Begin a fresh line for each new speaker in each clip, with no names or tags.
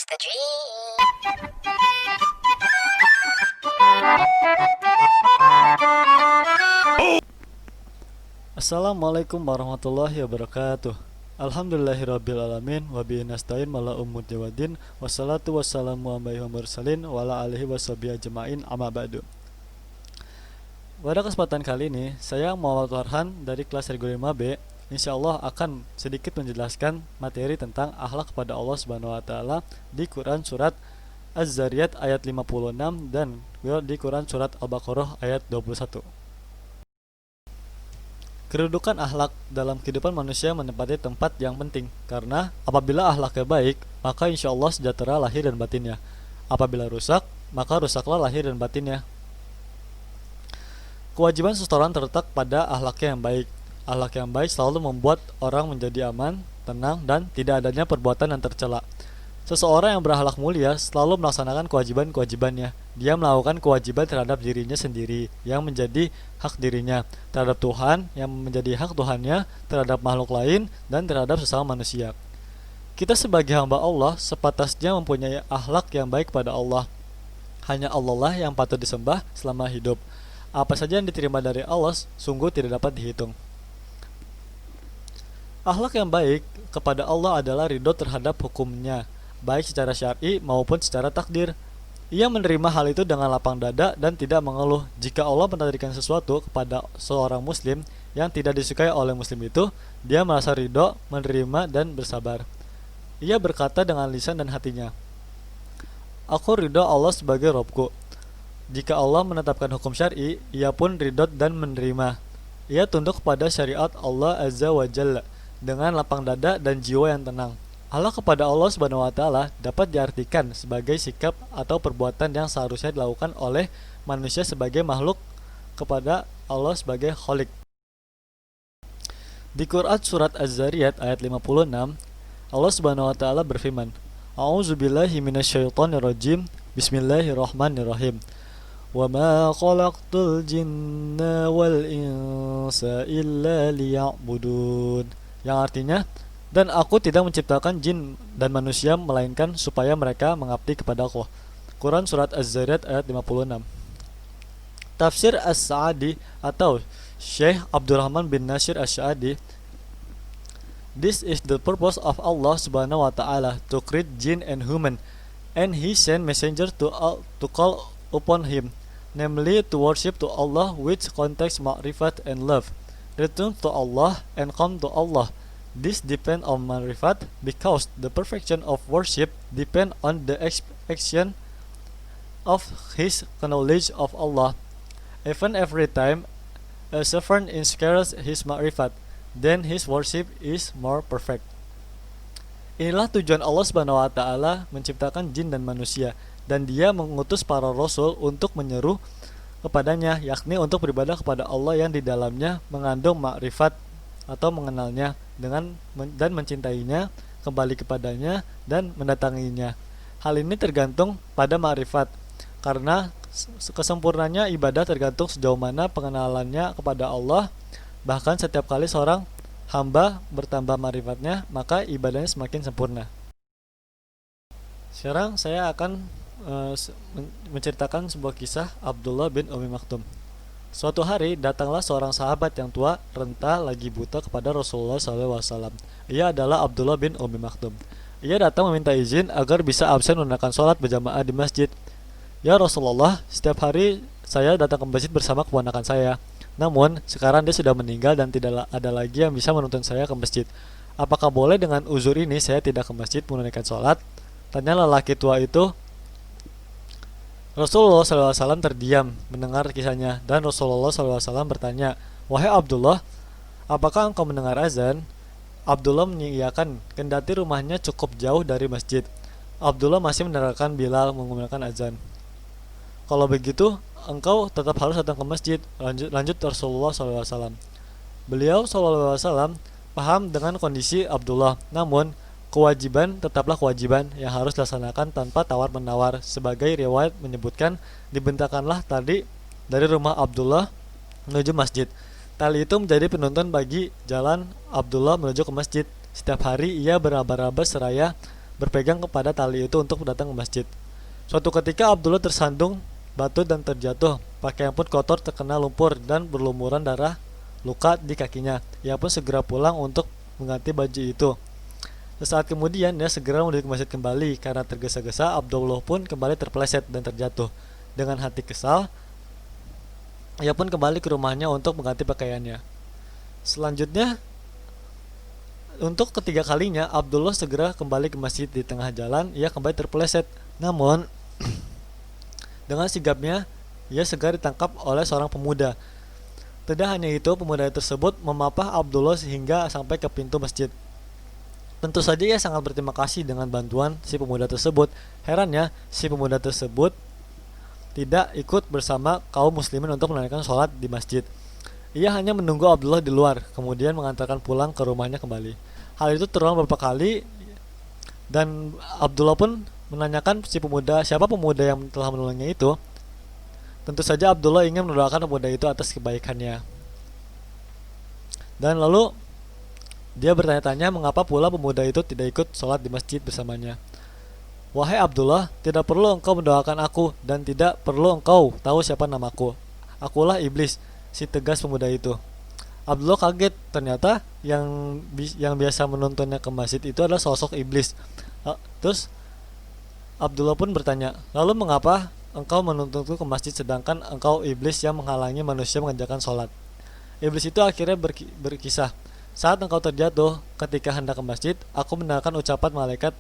the dream.
Assalamualaikum warahmatullahi wabarakatuh. Alhamdulillahirrabbilalamin. Wabihi nasta'in mala umudi wadin. Wassalatu wassalamu ala mursalin wa ala alihi washabihi ajma'in amma ba'du. Pada kesempatan kali ini, saya Muhammad Farhan dari kelas reguler 5B insyaallah akan sedikit menjelaskan materi tentang akhlak kepada Allah Subhanahu wa taala di Quran surat Az-Zariyat ayat 56 dan di Quran surat Al-Baqarah ayat 21. Kedudukan akhlak dalam kehidupan manusia menempati tempat yang penting, karena apabila akhlaknya baik, maka insya Allah sejahtera lahir dan batinnya. Apabila rusak, maka rusaklah lahir dan batinnya. Kewajiban seseorang terletak pada akhlaknya yang baik. Akhlak yang baik selalu membuat orang menjadi aman, tenang, dan tidak adanya perbuatan yang tercela. Seseorang yang berakhlak mulia selalu melaksanakan kewajiban-kewajibannya. Dia melakukan kewajiban terhadap dirinya sendiri yang menjadi hak dirinya, terhadap Tuhan yang menjadi hak Tuhannya, terhadap makhluk lain, dan terhadap sesama manusia. Kita sebagai hamba Allah sepatasnya mempunyai akhlak yang baik pada Allah. Hanya Allah lah yang patut disembah selama hidup. Apa saja yang diterima dari Allah sungguh tidak dapat dihitung. Akhlak yang baik kepada Allah adalah ridho terhadap hukumnya, baik secara syar'i maupun secara takdir. Ia menerima hal itu dengan lapang dada dan tidak mengeluh. Jika Allah menakdirkan sesuatu kepada seorang muslim yang tidak disukai oleh muslim itu, dia merasa ridho, menerima, dan bersabar. Ia berkata dengan lisan dan hatinya, "Aku ridho Allah sebagai Robku." Jika Allah menetapkan hukum syar'i, ia pun ridho dan menerima. Ia tunduk kepada syariat Allah Azza wa Jalla dengan lapang dada dan jiwa yang tenang. Allah kepada Allah Subhanahu wa taala dapat diartikan sebagai sikap atau perbuatan yang seharusnya dilakukan oleh manusia sebagai makhluk kepada Allah sebagai Khalik. Di Quran surat Az-Zariyat ayat 56, Allah Subhanahu wa taala berfirman, "A'udzubillahi minasyaitonirrajim. Bismillahirrahmanirrahim. Wa ma khalaqtul jinna wal insa illa liya'budun." Yang artinya, dan aku tidak menciptakan jin dan manusia melainkan supaya mereka mengabdi kepada Allah. Quran surat Az-Zariyat ayat 56. Tafsir As-Sa'adi atau Syekh Abdurrahman bin Nasir As-Sa'adi, "This is the purpose of Allah Subhanahu wa taala to create jinn and human, and He sent messengers to call upon Him, namely to worship to Allah, which contains ma'rifat and love. Return to Allah and come to Allah. This depend on ma'rifat because the perfection of worship depend on the action of his knowledge of Allah. Even every time a servant increases his ma'rifat, then his worship is more perfect." Inilah tujuan Allah Subhanahu wa taala menciptakan jin dan manusia, dan Dia mengutus para rasul untuk menyeru kepadanya, yakni untuk beribadah kepada Allah yang di dalamnya mengandung makrifat atau mengenalnya dan mencintainya, kembali kepadanya dan mendatanginya. Hal ini tergantung pada makrifat, karena kesempurnanya ibadah tergantung sejauh mana pengenalannya kepada Allah. Bahkan setiap kali seorang hamba bertambah makrifatnya, maka ibadahnya semakin sempurna. Sekarang saya akan menceritakan sebuah kisah Abdullah bin Umi Maktum. Suatu hari datanglah seorang sahabat yang tua, renta, lagi buta kepada Rasulullah SAW. Ia adalah Abdullah bin Umi Maktum. Ia datang meminta izin agar bisa absen menunaikan sholat berjamaah di masjid. "Ya Rasulullah, setiap hari saya datang ke masjid bersama keponakan saya. Namun sekarang dia sudah meninggal dan tidak ada lagi yang bisa menuntun saya ke masjid. Apakah boleh dengan uzur ini saya tidak ke masjid menunaikan sholat?" Tanya lelaki tua itu. Rasulullah SAW terdiam mendengar kisahnya, dan Rasulullah SAW bertanya, "Wahai Abdullah, apakah engkau mendengar azan?" Abdullah mengiyakan, kendati rumahnya cukup jauh dari masjid. Abdullah masih mendengarkan Bilal mengumandangkan azan. "Kalau begitu, engkau tetap harus datang ke masjid," lanjut Rasulullah SAW. Beliau SAW paham dengan kondisi Abdullah, namun kewajiban tetaplah kewajiban yang harus dilaksanakan tanpa tawar-menawar. Sebagai riwayat menyebutkan, dibentangkanlah tali dari rumah Abdullah menuju masjid. Tali itu menjadi penuntun bagi jalan Abdullah menuju ke masjid. Setiap hari ia beraba-raba seraya berpegang kepada tali itu untuk datang ke masjid. Suatu ketika Abdullah tersandung batu dan terjatuh. Pakaian pun kotor terkena lumpur dan berlumuran darah luka di kakinya. Ia pun segera pulang untuk mengganti baju itu. Sesaat kemudian dia segera menuju ke masjid kembali. Karena tergesa-gesa, Abdullah pun kembali terpeleset dan terjatuh. Dengan hati kesal, ia pun kembali ke rumahnya untuk mengganti pakaiannya. Selanjutnya, untuk ketiga kalinya, Abdullah segera kembali ke masjid. Di tengah jalan, ia kembali terpeleset. Namun, dengan sigapnya, ia segera ditangkap oleh seorang pemuda. Tidak hanya itu, pemuda tersebut memapah Abdullah sehingga sampai ke pintu masjid. Tentu saja ia sangat berterima kasih dengan bantuan si pemuda tersebut. Herannya, si pemuda tersebut tidak ikut bersama kaum muslimin untuk menunaikan sholat di masjid. Ia hanya menunggu Abdullah di luar, kemudian mengantarkan pulang ke rumahnya kembali. Hal itu terulang beberapa kali, dan Abdullah pun menanyakan si pemuda, siapa pemuda yang telah menolongnya itu. Tentu saja Abdullah ingin mendoakan pemuda itu atas kebaikannya. Dan lalu dia bertanya-tanya mengapa pula pemuda itu tidak ikut sholat di masjid bersamanya. Wahai Abdullah, tidak perlu engkau mendoakan aku dan tidak perlu engkau tahu siapa namaku. Akulah iblis, si tegas pemuda itu. Abdullah kaget, ternyata yang biasa menuntunnya ke masjid itu adalah sosok iblis. Terus Abdullah pun bertanya, lalu mengapa engkau menuntutku ke masjid sedangkan engkau iblis yang menghalangi manusia mengerjakan sholat? Iblis itu akhirnya berkisah, saat engkau terjatuh ketika hendak ke masjid, aku mendengarkan ucapan malaikat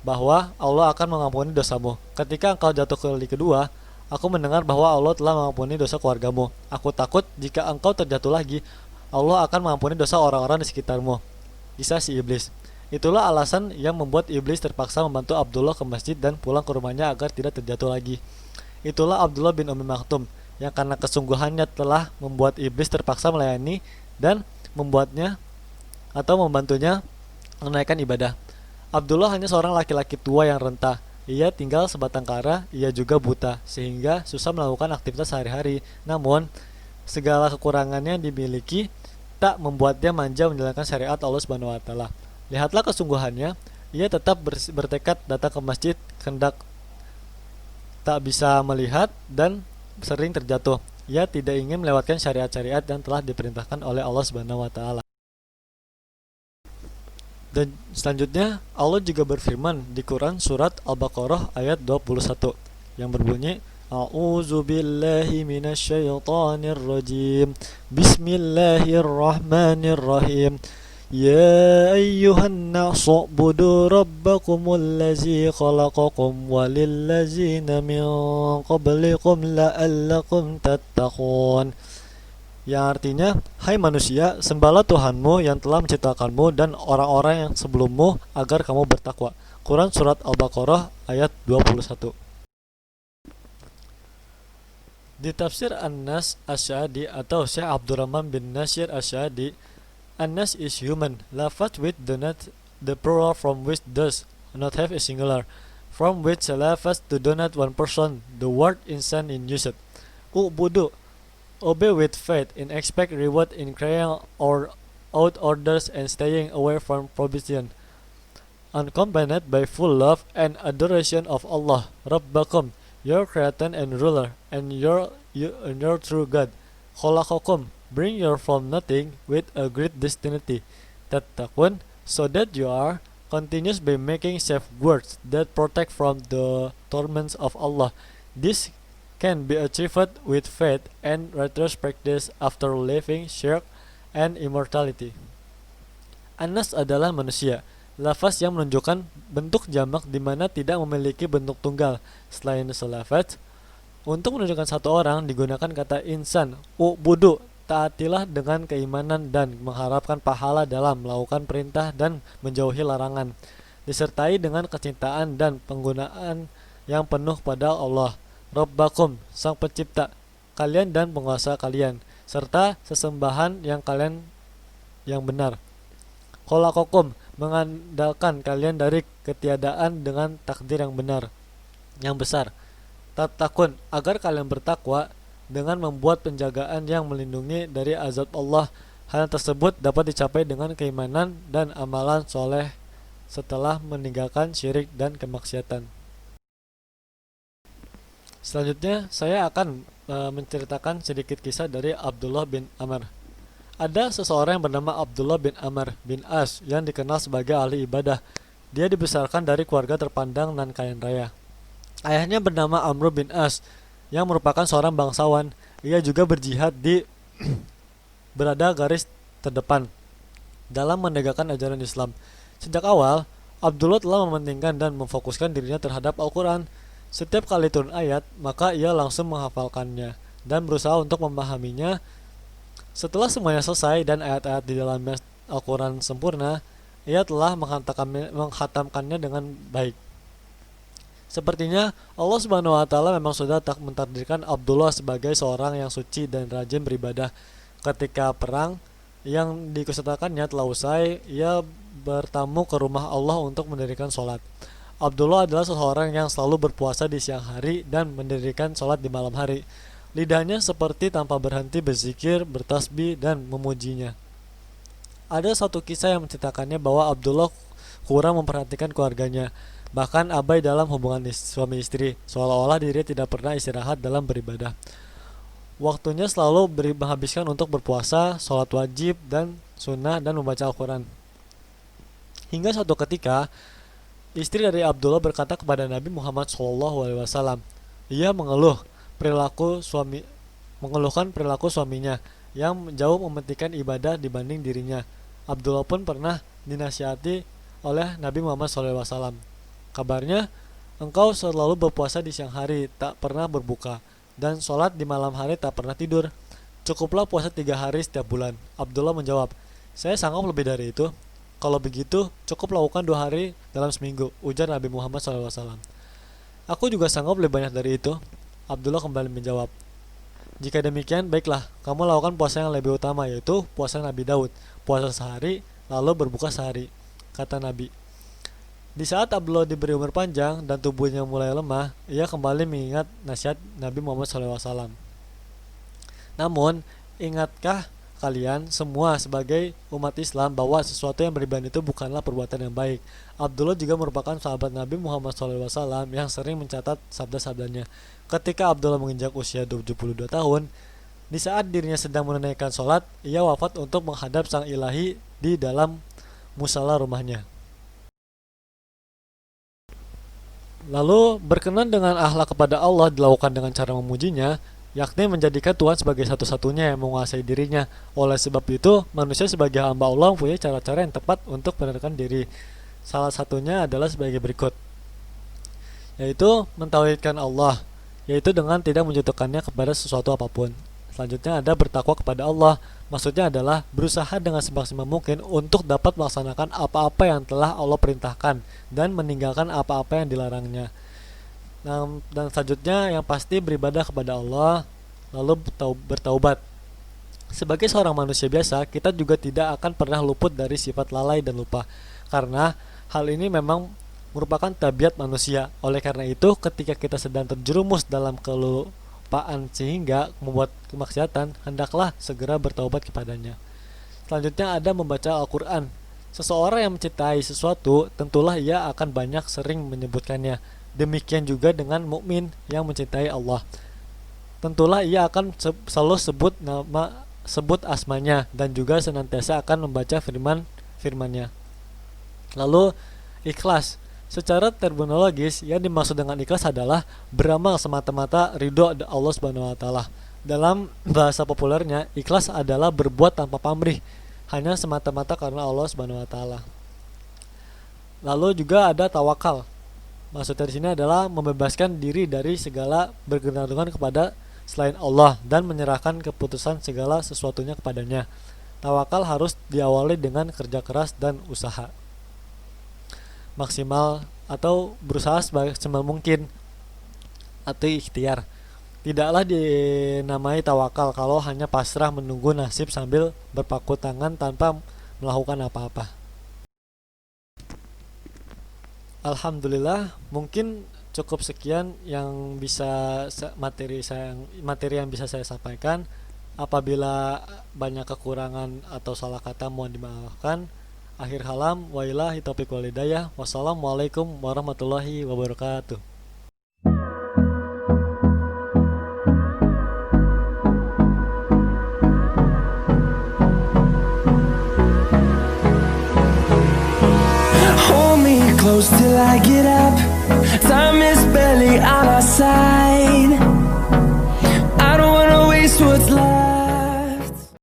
bahwa Allah akan mengampuni dosamu. Ketika engkau jatuh kali kedua, aku mendengar bahwa Allah telah mengampuni dosa keluargamu. Aku takut jika engkau terjatuh lagi, Allah akan mengampuni dosa orang-orang di sekitarmu. Kisah si iblis. Itulah alasan yang membuat iblis terpaksa membantu Abdullah ke masjid dan pulang ke rumahnya agar tidak terjatuh lagi. Itulah Abdullah bin Ummi Maktum yang karena kesungguhannya telah membuat iblis terpaksa melayani dan membuatnya atau membantunya menaikkan ibadah. Abdullah hanya seorang laki-laki tua yang renta. Ia tinggal sebatang kara, ia juga buta, sehingga susah melakukan aktivitas sehari-hari. Namun, segala kekurangannya yang dimiliki tak membuatnya manja menjalankan syariat Allah Subhanahu wa taala. Lihatlah kesungguhannya, ia tetap bertekad datang ke masjid hendak tak bisa melihat dan sering terjatuh. Ia tidak ingin melewatkan syariat-syariat yang telah diperintahkan oleh Allah Subhanahu wa taala. Dan selanjutnya Allah juga berfirman di Quran surat Al-Baqarah ayat 21 yang berbunyi A'udzu billahi minasyaitonir rajim. Bismillahirrahmanirrahim. Ya ayyuhan nasu u'budu rabbakumul ladzi khalaqakum walillazina min qablikum la'allakum tattaqun. Yang artinya, hai manusia, sembahlah Tuhanmu yang telah menciptakanmu dan orang-orang yang sebelummu agar kamu bertakwa. Quran surat Al-Baqarah ayat 21. Di tafsir An-Nas Asy'adi atau Syekh Abdurrahman bin Nasir Asy'adi, An-Nas is human, lafaz with the plural from which does not have a singular, from which a lafaz to denote one person, the word insan in usage. U'budu, obey with faith in expect reward in carrying out orders and staying away from prohibition, accompanied by full love and adoration of Allah, Rabbakum, your creator and ruler, and your true God. Khalaqakum, bring you from nothing with a great destiny. Tattaqun, so that you are continuous by making safe words that protect from the torments of Allah. This can be achieved with faith and righteous practice after living shirk and immortality. Anas adalah manusia, lafaz yang menunjukkan bentuk jamak di mana tidak memiliki bentuk tunggal. Selain selafaz, untuk menunjukkan satu orang digunakan kata insan, u'budu, taatilah dengan keimanan dan mengharapkan pahala dalam melakukan perintah dan menjauhi larangan, disertai dengan kecintaan dan penggunaan yang penuh pada Allah, Rabbakum, sang pencipta kalian dan penguasa kalian, serta sesembahan yang kalian yang benar. Khalaqakum, mengandalkan kalian dari ketiadaan dengan takdir yang benar, yang besar. Tattaqun, agar kalian bertakwa dengan membuat penjagaan yang melindungi dari azab Allah. Hal tersebut dapat dicapai dengan keimanan dan amalan soleh setelah meninggalkan syirik dan kemaksiatan. Selanjutnya saya akan menceritakan sedikit kisah dari Abdullah bin Amr. Ada seseorang yang bernama Abdullah bin Amr bin As yang dikenal sebagai ahli ibadah. Dia dibesarkan dari keluarga terpandang dan kaya raya. Ayahnya bernama Amr bin As yang merupakan seorang bangsawan. Ia juga berjihad di berada garis terdepan dalam menegakkan ajaran Islam. Sejak awal, Abdullah telah mementingkan dan memfokuskan dirinya terhadap Al-Quran. Setiap kali turun ayat, maka ia langsung menghafalkannya dan berusaha untuk memahaminya. Setelah semuanya selesai dan ayat-ayat di dalamnya Al-Quran sempurna, ia telah menghatamkannya dengan baik. Sepertinya Allah Subhanahu wa taala memang sudah tak mentakdirkan Abdullah sebagai seorang yang suci dan rajin beribadah. Ketika perang yang diikutsertakannya telah usai, ia bertamu ke rumah Allah untuk mendirikan sholat. Abdullah adalah seseorang yang selalu berpuasa di siang hari dan mendirikan sholat di malam hari. Lidahnya seperti tanpa berhenti berzikir, bertasbih, dan memujinya. Ada satu kisah yang menceritakannya bahwa Abdullah kurang memperhatikan keluarganya, bahkan abai dalam hubungan suami istri, seolah-olah dirinya tidak pernah istirahat dalam beribadah. Waktunya selalu menghabiskan untuk berpuasa, sholat wajib dan sunnah, dan membaca Al-Quran. Hingga suatu ketika, istri dari Abdullah berkata kepada Nabi Muhammad SAW. Ia mengeluhkan perilaku suaminya yang jauh mementingkan ibadah dibanding dirinya. Abdullah pun pernah dinasihati oleh Nabi Muhammad SAW. Kabarnya, engkau selalu berpuasa di siang hari, tak pernah berbuka, dan sholat di malam hari tak pernah tidur. Cukuplah puasa 3 hari setiap bulan. Abdullah menjawab, saya sanggup lebih dari itu. Kalau begitu, cukup lakukan 2 hari dalam seminggu, ujar Nabi Muhammad SAW. Aku juga sanggup lebih banyak dari itu. Abdullah kembali menjawab, jika demikian, baiklah, kamu lakukan puasa yang lebih utama, yaitu puasa Nabi Daud, puasa sehari, lalu berbuka sehari, kata Nabi. Di saat Abdullah diberi umur panjang dan tubuhnya mulai lemah, ia kembali mengingat nasihat Nabi Muhammad SAW. Namun, ingatkah kalian semua sebagai umat Islam bahwa sesuatu yang berlebihan itu bukanlah perbuatan yang baik. Abdullah juga merupakan sahabat Nabi Muhammad SAW yang sering mencatat sabda-sabdanya. Ketika Abdullah menginjak usia 72 tahun, di saat dirinya sedang menunaikan sholat, ia wafat untuk menghadap Sang Ilahi di dalam musala rumahnya. Lalu berkenan dengan akhlak kepada Allah dilakukan dengan cara memujinya, yakni menjadikan Tuhan sebagai satu-satunya yang menguasai dirinya. Oleh sebab itu, manusia sebagai hamba Allah mempunyai cara-cara yang tepat untuk mendekatkan diri. Salah satunya adalah sebagai berikut, yaitu mentauhidkan Allah, yaitu dengan tidak menjatuhkannya kepada sesuatu apapun. Selanjutnya ada bertakwa kepada Allah, maksudnya adalah berusaha dengan semaksimal mungkin untuk dapat melaksanakan apa-apa yang telah Allah perintahkan dan meninggalkan apa-apa yang dilarangnya. Dan selanjutnya yang pasti beribadah kepada Allah, lalu bertaubat. Sebagai seorang manusia biasa, kita juga tidak akan pernah luput dari sifat lalai dan lupa, karena hal ini memang merupakan tabiat manusia. Oleh karena itu, ketika kita sedang terjerumus dalam kelupaan sehingga membuat kemaksiatan, hendaklah segera bertaubat kepadanya. Selanjutnya ada membaca Al-Quran. Seseorang yang mencintai sesuatu, tentulah ia akan banyak sering menyebutkannya. Demikian juga dengan mukmin yang mencintai Allah. Tentulah ia akan selalu sebut asmanya dan juga senantiasa akan membaca firman-nya. Lalu ikhlas. Secara terminologis, yang dimaksud dengan ikhlas adalah beramal semata-mata ridho Allah Subhanahu wa taala. Dalam bahasa populernya, ikhlas adalah berbuat tanpa pamrih, hanya semata-mata karena Allah Subhanahu wa taala. Lalu juga ada tawakal. Maksudnya di sini adalah membebaskan diri dari segala bergantungan kepada selain Allah dan menyerahkan keputusan segala sesuatunya kepadanya. Tawakal harus diawali dengan kerja keras dan usaha maksimal atau berusaha semaksimal mungkin atau ikhtiar. Tidaklah dinamai tawakal kalau hanya pasrah menunggu nasib sambil berpaku tangan tanpa melakukan apa-apa. Alhamdulillah, mungkin cukup sekian yang bisa materi yang bisa saya sampaikan. Apabila banyak kekurangan atau salah kata mohon dimaafkan. Akhir kalam, wailahi taufiq walhidayah. Wassalamualaikum warahmatullahi wabarakatuh.
Hold me close till I get up. Time is barely on our side. I don't wanna waste what's left.